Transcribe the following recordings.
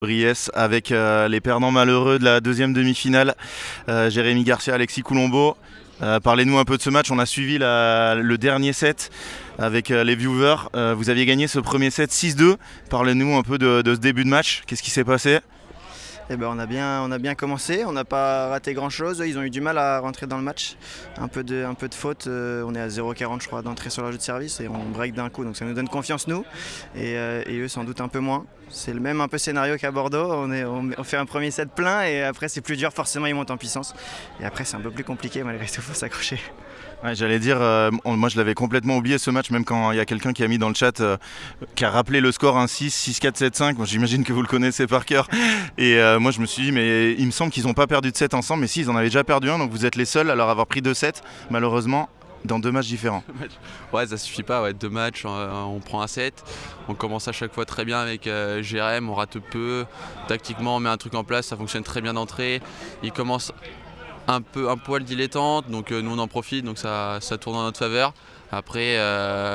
Briès avec les perdants malheureux de la deuxième demi-finale, Jérémy Garcia, Alexis Coulombeau. Parlez-nous un peu de ce match, on a suivi le dernier set avec les viewers. Vous aviez gagné ce premier set 6-2. Parlez-nous un peu de ce début de match, qu'est-ce qui s'est passé? Eh ben, on a bien commencé, on n'a pas raté grand chose, ils ont eu du mal à rentrer dans le match, un peu de faute, on est à 0,40 je crois d'entrée sur leur jeu de service et on break d'un coup, donc ça nous donne confiance nous et eux sans doute un peu moins. C'est le même un peu scénario qu'à Bordeaux, on fait un premier set plein et après c'est plus dur, forcément ils montent en puissance et après c'est un peu plus compliqué malgré tout, il faut s'accrocher. Ouais, j'allais dire, moi je l'avais complètement oublié ce match, même quand il y a quelqu'un qui a mis dans le chat, qui a rappelé le score 1-6, 6-4, 7-5. Moi, j'imagine que vous le connaissez par cœur. Et moi je me suis dit, mais il me semble qu'ils n'ont pas perdu de 7 ensemble, mais si, ils en avaient déjà perdu un, donc vous êtes les seuls à leur avoir pris 2-7, malheureusement, dans 2 matchs différents. Ouais, ça suffit pas, ouais, 2 matchs, on prend un set, on commence à chaque fois très bien avec Jérém, on rate peu, tactiquement on met un truc en place, ça fonctionne très bien d'entrée, il commence un poil dilettante, donc nous on en profite, donc ça tourne en notre faveur. Après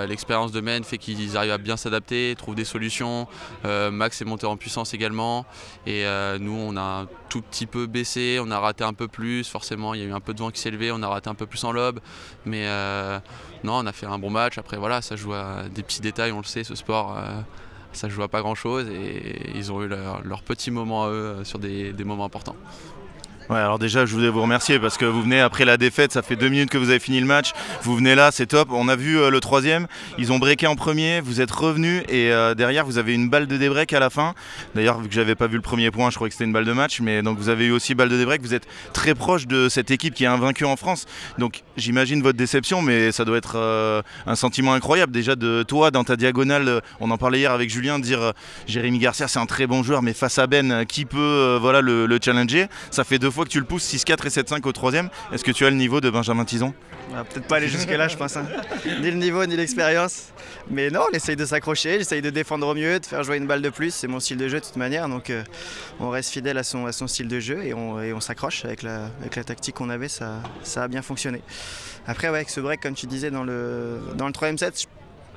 l'expérience de Men fait qu'ils arrivent à bien s'adapter, trouvent des solutions. Max est monté en puissance également et nous on a un tout petit peu baissé, on a raté un peu plus, forcément il y a eu un peu de vent qui s'est levé, on a raté un peu plus en lob, mais non, on a fait un bon match. Après voilà, ça joue à des petits détails, on le sait, ce sport ça joue à pas grand chose et ils ont eu leur petit moment à eux sur des moments importants. Ouais, alors déjà je voulais vous remercier parce que vous venez après la défaite, ça fait 2 minutes que vous avez fini le match, vous venez là, c'est top. On a vu le troisième, ils ont breaké en premier, vous êtes revenus et derrière vous avez une balle de débreak à la fin. D'ailleurs vu que j'avais pas vu le premier point, je croyais que c'était une balle de match, mais donc vous avez eu aussi balle de débreak, vous êtes très proche de cette équipe qui est invaincue en France. Donc j'imagine votre déception, mais ça doit être un sentiment incroyable déjà de toi dans ta diagonale, on en parlait hier avec Julien, de dire Jérémy Garcia c'est un très bon joueur, mais face à Ben qui peut voilà, le challenger, ça fait 2 fois que tu le pousses 6-4 et 7-5 au troisième. Est-ce que tu as le niveau de Benjamin Tison? On va peut-être pas aller jusque là je pense, hein. Ni le niveau ni l'expérience, mais non, on essaye de s'accrocher, j'essaye de défendre au mieux, de faire jouer une balle de plus, c'est mon style de jeu de toute manière, donc on reste fidèle à son style de jeu et on s'accroche avec la tactique qu'on avait, ça a bien fonctionné. Après ouais, avec ce break comme tu disais dans le troisième set,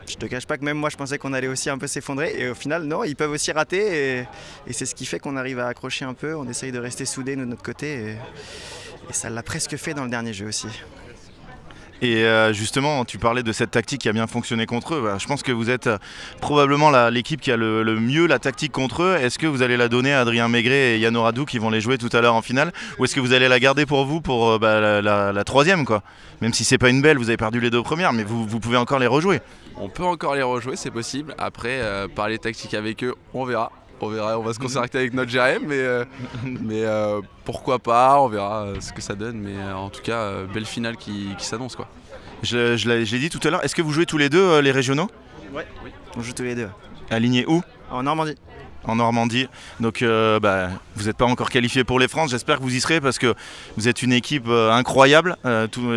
je te cache pas que même moi je pensais qu'on allait aussi un peu s'effondrer et au final non, ils peuvent aussi rater et c'est ce qui fait qu'on arrive à accrocher un peu, on essaye de rester soudés de notre côté et ça l'a presque fait dans le dernier jeu aussi. Et justement, tu parlais de cette tactique qui a bien fonctionné contre eux. Je pense que vous êtes probablement l'équipe qui a le mieux la tactique contre eux. Est-ce que vous allez la donner à Adrien Maigret et Yann Oradou qui vont les jouer tout à l'heure en finale? Ou est-ce que vous allez la garder pour vous pour la troisième quoi? Même si c'est pas une belle, vous avez perdu les 2 premières, mais vous pouvez encore les rejouer. On peut encore les rejouer, c'est possible. Après, parler tactique avec eux, on verra. On va se concerter avec notre GM, mais pourquoi pas, on verra ce que ça donne. Mais en tout cas, belle finale qui s'annonce quoi. J'ai dit tout à l'heure, est-ce que vous jouez tous les deux les régionaux? Ouais, oui. On joue tous les deux. Alignés où? En Normandie. En Normandie, donc vous n'êtes pas encore qualifié pour les France, j'espère que vous y serez parce que vous êtes une équipe incroyable,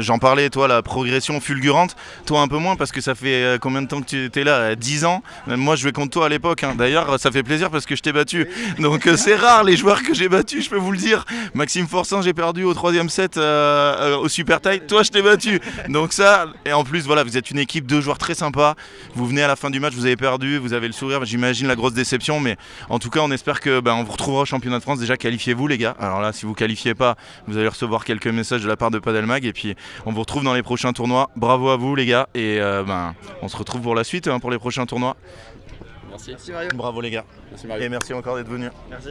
j'en parlais, toi la progression fulgurante, toi un peu moins parce que ça fait combien de temps que tu étais là? 10 ans, même moi je jouais contre toi à l'époque, hein. D'ailleurs ça fait plaisir parce que je t'ai battu, donc c'est rare les joueurs que j'ai battus, je peux vous le dire. Maxime Forçant j'ai perdu au 3e set au Super Tie, toi je t'ai battu, donc ça, et en plus voilà, vous êtes une équipe de joueurs très sympas, vous venez à la fin du match, vous avez perdu, vous avez le sourire, j'imagine la grosse déception, mais en tout cas, on espère que on vous retrouvera au championnat de France. Déjà, qualifiez-vous les gars. Alors là, si vous qualifiez pas, vous allez recevoir quelques messages de la part de Padelmag. Et puis, on vous retrouve dans les prochains tournois. Bravo à vous les gars. Et on se retrouve pour la suite, hein, pour les prochains tournois. Merci. Merci Mario. Bravo les gars. Merci Mario. Et merci encore d'être venus. Merci.